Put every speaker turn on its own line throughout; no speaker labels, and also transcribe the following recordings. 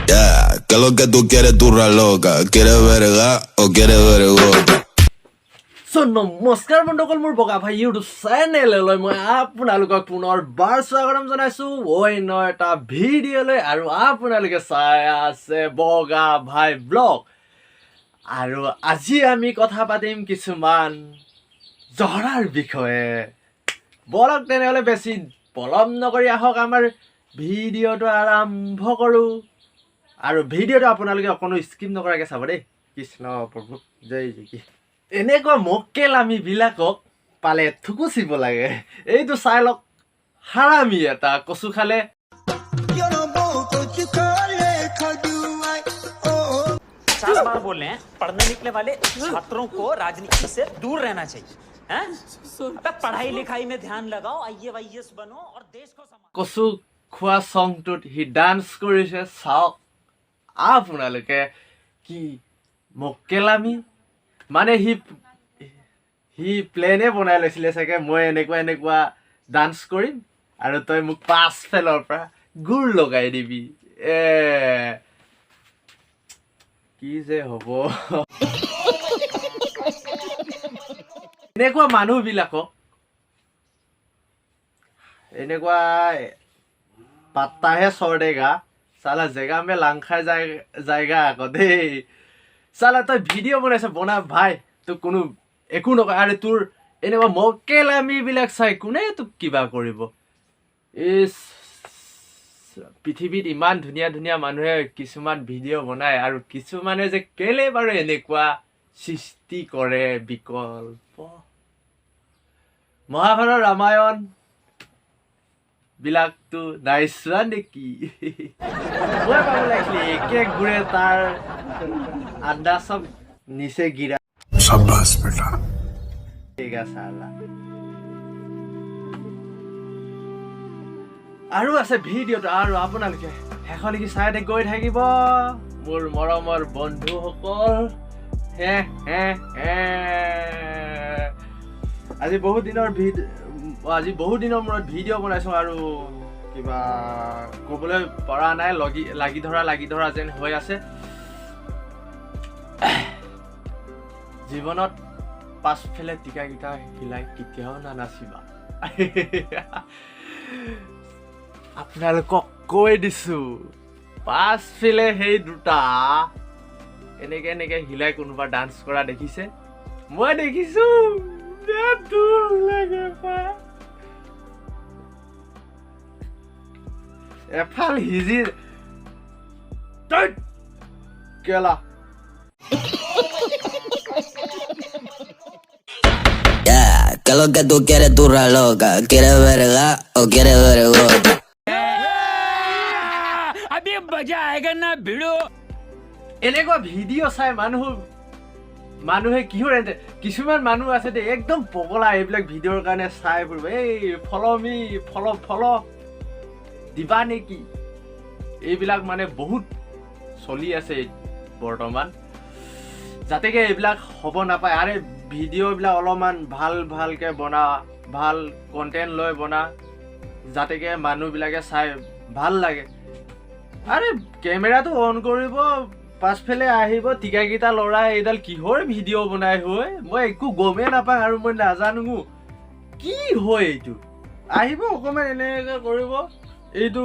Yeah, ¿qué es lo que tú quieres, turra loca? ¿Quieres verga o quieres vergota?
So নমস্কাৰ বন্ধুসকল মোৰ বগা ভাই ইউটিউব চেনেললৈ মই আপোনালোকক পুনৰবাৰ স্বাগতম জনাইছোঁ অন্য এটা ভিডিঅ'লৈ আৰু আপোনালোকে চাই আছে বগা ভাই ব্লগ আৰু আজি আমি কথা পাতিম কিছুমান জহৰাৰ বিষয়ে বলক তেনেহ'লে বেছি পলম নকৰি আহক আমাৰ ভিডিঅ'টো আৰম্ভ কৰোঁ আৰু ভিডিঅ'টো আপোনালোকে অকণো স্কিপ নকৰাকৈ চাব দেই কৃষ্ণ প্ৰভু জয় জয় এনেকুৱা মক্কেলামী বিলাকক পালে থুকুচিব লাগে এইটো চাই লওক হাৰামী এটা কচু খালে
चार बार बोल रहे हैं पढ़ने निकले वाले छात्रों को राजनीति से दूर रहना चाहिए हैं? अबे पढ़ाई लिखाई में ध्यान लगाओ आईएएस बनो और देश को
কচু খোৱা সংটোত হি ডান্স কৰিছে চাওক আপোনালোকে কি মক্কেলামী মানে হি প্লেনে বনাই লৈছিলে চাগে মই এনেকুৱা ডান্স কৰিম আৰু তই মোক পাছ ফেলৰ পৰা গুৰ লগাই দিবি কি যে হ'ব এনেকুৱা মানুহবিলাকক এনেকুৱা পাত্তাহে চৰ্দেগা চালা জেগা মে লাং খাই যায়গা আকৌ দেই চালা তই ভিডিঅ' বনাইছ বনা ভাই তোক কোনো একো নকয় আৰু তোৰ এনেকুৱা মক্কেলামীবিলাক চাই কোনে তোক কিবা কৰিব এই পৃথিৱীত ইমান ধুনীয়া ধুনীয়া মানুহে কিছুমান ভিডিঅ' বনায় আৰু কিছুমানে যে কেলে বাৰু এনেকুৱা সৃষ্টি কৰে বিকল্প মহাভাৰত ৰামায়ণ বিলাকতো নাই চোৱা নেকি মই পাব লাগিছিলে একে ঘূৰে তাৰ আন্দা চব নিচে গিৰা
शाबाश बेटा
চালা আৰু আছে ভিডিঅ'টো আৰু আপোনালোকে শেষলৈকে চাই গৈ থাকিব মোৰ মৰমৰ বন্ধুসকল আজি বহুত দিনৰ মূৰত ভিডিঅ' বনাইছোঁ আৰু কিবা ক'বলৈ পৰা নাই লাগি ধৰা যেন হৈ আছে জীৱনত পাছফালে টিকাকেইটা হিলাই কেতিয়াও নানাচিবা আপোনালোকক কৈ দিছোঁ পাছফালে সেই দুটা এনেকে হিলাই কোনোবা ডান্স কৰা দেখিছে মই দেখিছোঁ এফাল হিজি কেলা
¿Qué es lo que tú quieres, turra loca? ¿Quieres verga o quieres vergota?
अभी मजा आएगा ना भिड़ो
এনেকুৱা ভিডিঅ' চাই মানুহে কিহৰ কিছুমান মানুহ আছে দে একদম পগলা এইবিলাক ভিডিঅ'ৰ কাৰণে চাই ফুৰিব এই ফল দিবা নেকি এইবিলাক মানে বহুত চলি আছে বৰ্তমান যাতেকে এইবিলাক হ'ব নাপায় আৰে ভিডিঅ'বিলাক অলপমান ভালকৈ বনা ভাল কণ্টেণ্ট লৈ বনা যাতেকে মানুহবিলাকে চাই ভাল লাগে আৰে কেমেৰাটো অন কৰিব পাছফালে আহিব টিকাকেইটা লৰাই এইডাল কিহৰ ভিডিঅ' বনাই হয় মই একো গমেই নাপাওঁ আৰু মই নাজানো কি হয় এইটো আহিব অকণমান এনেকৈ কৰিব এইটো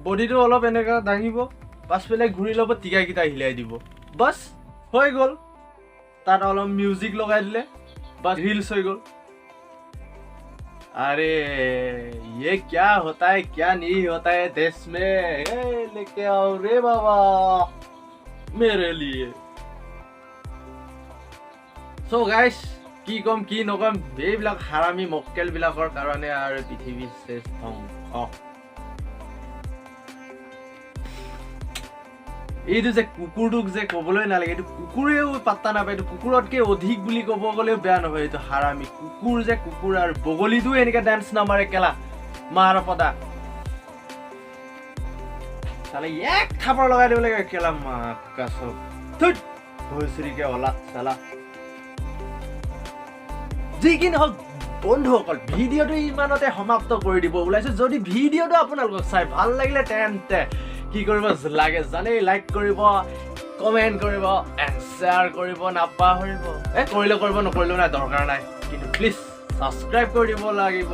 বডিটো অলপ এনেকৈ দাঙিব পাছফালে ঘূৰি ল'ব টিকাকেইটা হিলাই দিব বাছ হৈ গ'ল তাত অলপ মিউজিক লগাই দিলে বাছ ৰিলছ হৈ গ'ল अरे ये क्या होता है क्या नहीं होता है देश में लेके आओ रे बाबा मेरे लिए सो गाइस কি কম কি নকম এইবিলাক হাৰামী মক্কেল বিলাকৰ কাৰণে আৰু পৃথিৱী শেষ ধ্বংস এইটো যে কুকুৰটোক যে ক'বলৈ নালাগে এইটো কুকুৰেও পাত্তা নাপায় এইটো কুকুৰতকৈ অধিক বুলি ক'ব গ'লেও বেয়া নহয় এইটো হাৰামী কুকুৰ আৰু বগলীটো এনেকৈ ডান্স নামাৰে কেলা মাৰ পদা চালে এক থাপৰ লগাই দিব লাগে কেলা মাকা চব থুত ভৈচৰিকে অলাত চালা যি কি নহওক বন্ধুসকল ভিডিঅ'টো ইমানতে সমাপ্ত কৰি দিব ওলাইছোঁ যদি ভিডিঅ'টো আপোনালোকক চাই ভাল লাগিলে তেন্তে কি কৰিব লাগে জানেই লাইক কৰিব কমেণ্ট কৰিব এণ্ড শ্বেয়াৰ কৰিব নাপাহৰিব কৰিলে কৰিব নকৰিলেও নাই দৰকাৰ নাই কিন্তু প্লিজ ছাবস্ক্ৰাইব কৰি দিব লাগিব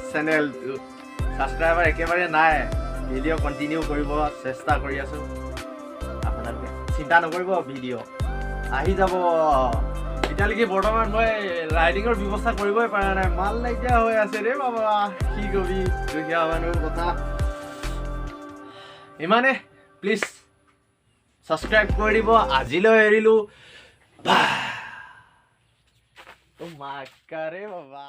চেনেলটো ছাবস্ক্ৰাইবাৰ একেবাৰে নাই ভিডিঅ' কণ্টিনিউ কৰিব চেষ্টা কৰি আছোঁ আপোনালোকে চিন্তা নকৰিব ভিডিঅ' আহি যাব এতিয়ালৈকে বৰ্তমান মই ৰাইডিঙৰ ব্যৱস্থা কৰিবই পৰা নাই মাল নাইকিয়া হৈ আছে ৰে বাবা কি কবি দুখীয়া মানুহৰ কথা ইমানে প্লিজ ছাবস্ক্ৰাইব কৰি দিব আজিলৈ এৰিলোঁ মাকাৰে বাবা